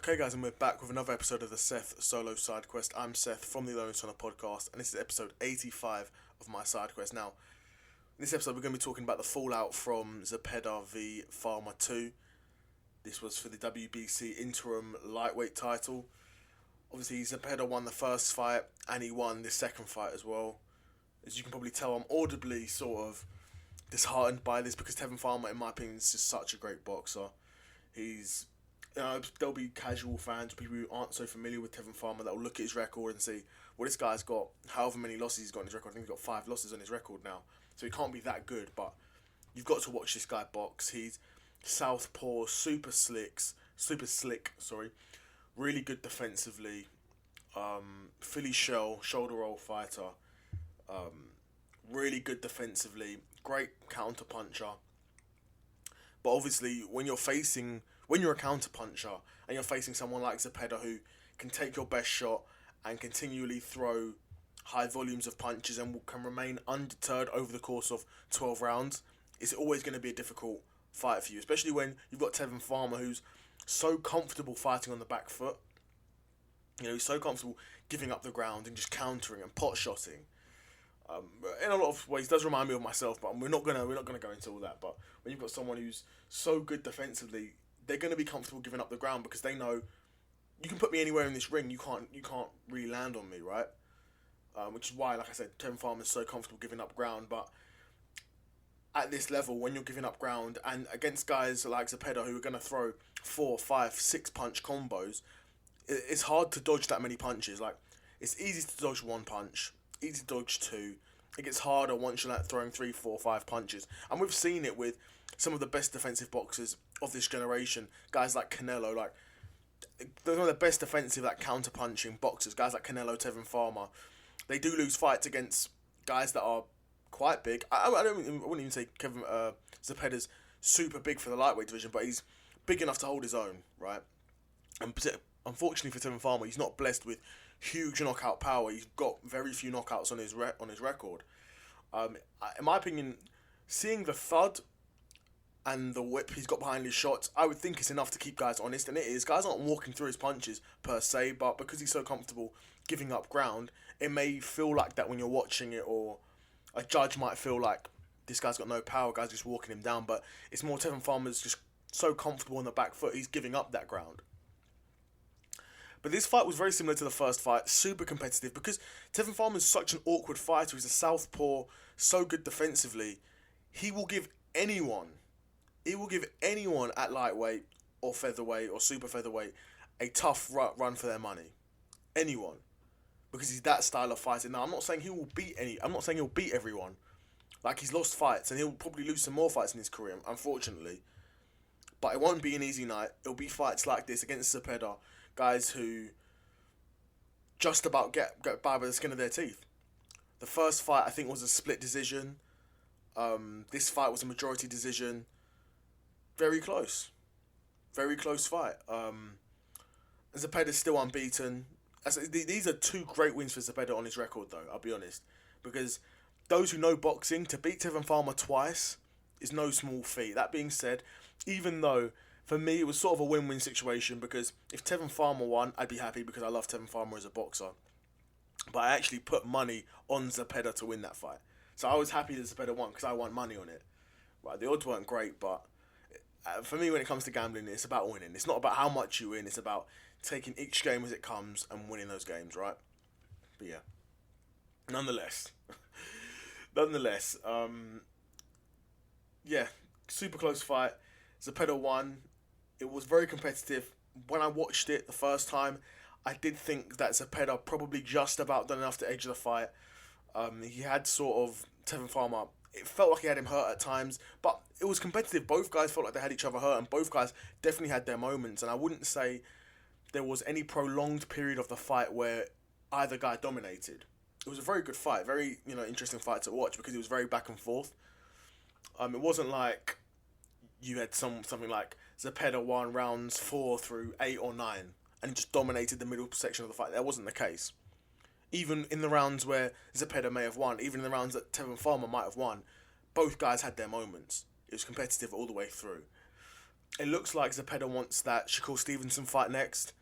Okay, guys, and we're back with another episode of the Seth solo side quest. I'm Seth from the Lone Sonner podcast, and this is episode 85 of my side quest. Now, in this episode, we're going to be talking about the fallout from Zepeda v Farmer 2. This was for the WBC Interim lightweight title. Obviously, Zepeda won the first fight, and he won the second fight as well. As you can probably tell, I'm audibly sort of disheartened by this because Tevin Farmer, in my opinion, is just such a great boxer. There'll be casual fans, people who aren't so familiar with Tevin Farmer, that'll look at his record and see, well, this guy's got however many losses he's got on his record. I think he's got 5 losses on his record now, so he can't be that good. But you've got to watch this guy box. He's southpaw, super slick. Really good defensively. Philly shell, shoulder roll fighter. Really good defensively. Great counter puncher. But obviously, when you're a counter puncher and you're facing someone like Zepeda who can take your best shot and continually throw high volumes of punches and can remain undeterred over the course of 12 rounds, it's always going to be a difficult fight for you, especially when you've got Tevin Farmer who's so comfortable fighting on the back foot. You know, he's so comfortable giving up the ground and just countering and pot-shotting. In a lot of ways, does remind me of myself, but we're not gonna go into all that. But when you've got someone who's so good defensively, they're gonna be comfortable giving up the ground because they know you can put me anywhere in this ring, you can't really land on me, right? Which is why, like I said, Tevin Farmer's so comfortable giving up ground. But at this level, when you're giving up ground and against guys like Zepeda who are gonna throw 4, 5, 6 punch combos, it's hard to dodge that many punches. Like, it's easy to dodge 1 punch. Easy to dodge 2. It gets harder once you're like throwing 3, 4, 5 punches, and we've seen it with some of the best defensive boxers of this generation. Guys like Canelo, like they're one of the best defensive, like counter punching boxers. Guys like Canelo, Tevin Farmer, they do lose fights against guys that are quite big. I wouldn't even say Zepeda's super big for the lightweight division, but he's big enough to hold his own, right? And unfortunately for Tevin Farmer, he's not blessed with huge knockout power. He's got very few knockouts on his record. In my opinion, seeing the thud and the whip he's got behind his shots, I would think it's enough to keep guys honest, and it is. Guys aren't walking through his punches per se, but because he's so comfortable giving up ground, it may feel like that when you're watching it, or a judge might feel like this guy's got no power, guy's just walking him down, but it's more Tevin Farmer's just so comfortable on the back foot, he's giving up that ground. But this fight was very similar to the first fight, super competitive, because Tevin Farmer is such an awkward fighter. He's a southpaw, so good defensively. He will give anyone at lightweight or featherweight or super featherweight a tough run for their money. Anyone. Because he's that style of fighter. Now, I'm not saying he'll beat everyone. Like, he's lost fights, and he'll probably lose some more fights in his career, unfortunately. But it won't be an easy night. It'll be fights like this against Zepeda. Guys who just about get by by the skin of their teeth. The first fight, I think, was a split decision. This fight was a majority decision. Very close. Very close fight. Zepeda's still unbeaten. These are 2 great wins for Zepeda on his record, though, I'll be honest. Because those who know boxing, to beat Tevin Farmer twice is no small feat. That being said, even though for me, it was sort of a win-win situation, because if Tevin Farmer won, I'd be happy because I love Tevin Farmer as a boxer. But I actually put money on Zepeda to win that fight. So I was happy that Zepeda won because I won money on it. Right, the odds weren't great, but for me, when it comes to gambling, it's about winning. It's not about how much you win. It's about taking each game as it comes and winning those games, right? But yeah. Nonetheless, yeah, super close fight. Zepeda won. It was very competitive. When I watched it the first time, I did think that Zepeda probably just about done enough to edge the fight. He had sort of Tevin Farmer. It felt like he had him hurt at times, but it was competitive. Both guys felt like they had each other hurt, and both guys definitely had their moments. And I wouldn't say there was any prolonged period of the fight where either guy dominated. It was a very good fight, very interesting fight to watch because it was very back and forth. It wasn't like you had something like Zepeda won rounds 4 through 8 or 9 and just dominated the middle section of the fight. That wasn't the case. Even in the rounds where Zepeda may have won, even in the rounds that Tevin Farmer might have won, both guys had their moments. It was competitive all the way through. it looks like Zepeda wants that Shakur Stevenson fight next,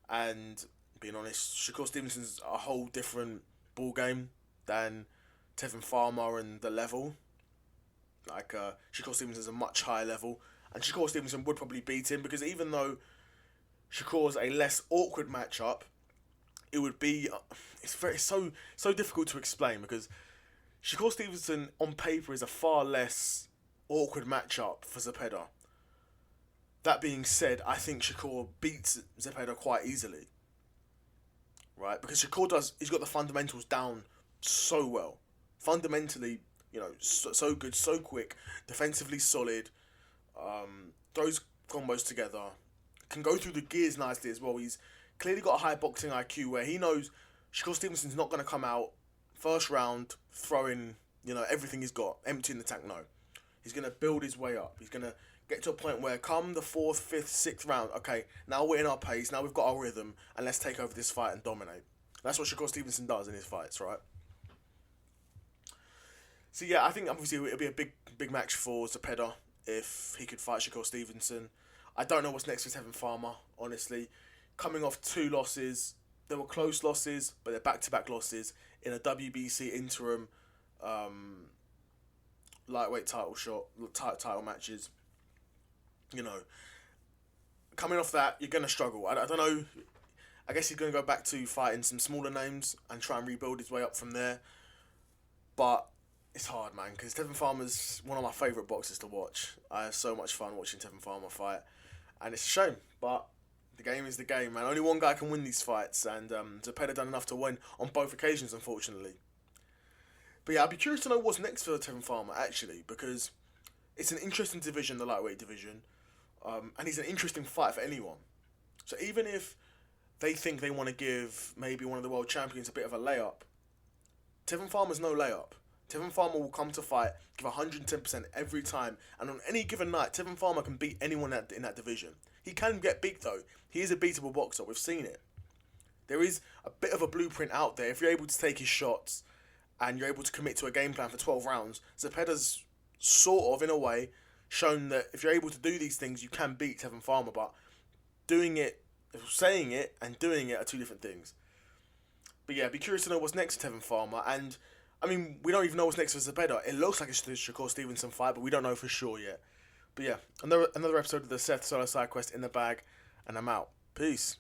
and being honest, Shakur Stevenson's a whole different ball game than Tevin Farmer and the level. Like Shakur Stevenson's a much higher level, and Shakur Stevenson would probably beat him because even though Shakur's a less awkward matchup, it would be it's so difficult to explain because Shakur Stevenson on paper is a far less awkward matchup for Zepeda. That being said, I think Shakur beats Zepeda quite easily, right? Because he's got the fundamentals down so well. Fundamentally, so good, so quick, defensively solid, throws combos together, can go through the gears nicely as well. He's clearly got a high boxing IQ where he knows Shakur Stevenson's not going to come out first round throwing, everything he's got, emptying the tank. No. He's going to build his way up. He's going to get to a point where come the 4th, 5th, 6th round, okay, now we're in our pace, now we've got our rhythm, and let's take over this fight and dominate. That's what Shakur Stevenson does in his fights, right? So yeah, I think obviously it'll be a big match for Zepeda if he could fight Shakur Stevenson. I don't know what's next for Tevin Farmer, honestly. Coming off 2 losses, they were close losses, but they're back-to-back losses in a WBC interim lightweight title matches. Coming off that, you're going to struggle. I don't know. I guess he's going to go back to fighting some smaller names and try and rebuild his way up from there. But it's hard, man, because Tevin Farmer's one of my favourite boxers to watch. I have so much fun watching Tevin Farmer fight. And it's a shame, but the game is the game, man. Only one guy can win these fights, and Zepeda done enough to win on both occasions, unfortunately. But yeah, I'd be curious to know what's next for Tevin Farmer, actually, because it's an interesting division, the lightweight division, and he's an interesting fight for anyone. So even if they think they want to give maybe one of the world champions a bit of a layup, Tevin Farmer's no layup. Tevin Farmer will come to fight, give 110% every time, and on any given night, Tevin Farmer can beat anyone in that division. He can get beat, though. He is a beatable boxer. We've seen it. There is a bit of a blueprint out there. If you're able to take his shots and you're able to commit to a game plan for 12 rounds, Zepeda's sort of, in a way, shown that if you're able to do these things, you can beat Tevin Farmer, but saying it and doing it are two different things. But yeah, be curious to know what's next for Tevin Farmer, and I mean, we don't even know what's next for Zepeda. It looks like it's the Shakur Stevenson fight, but we don't know for sure yet. But yeah, another episode of the Seth Solo Side Quest in the bag, and I'm out. Peace.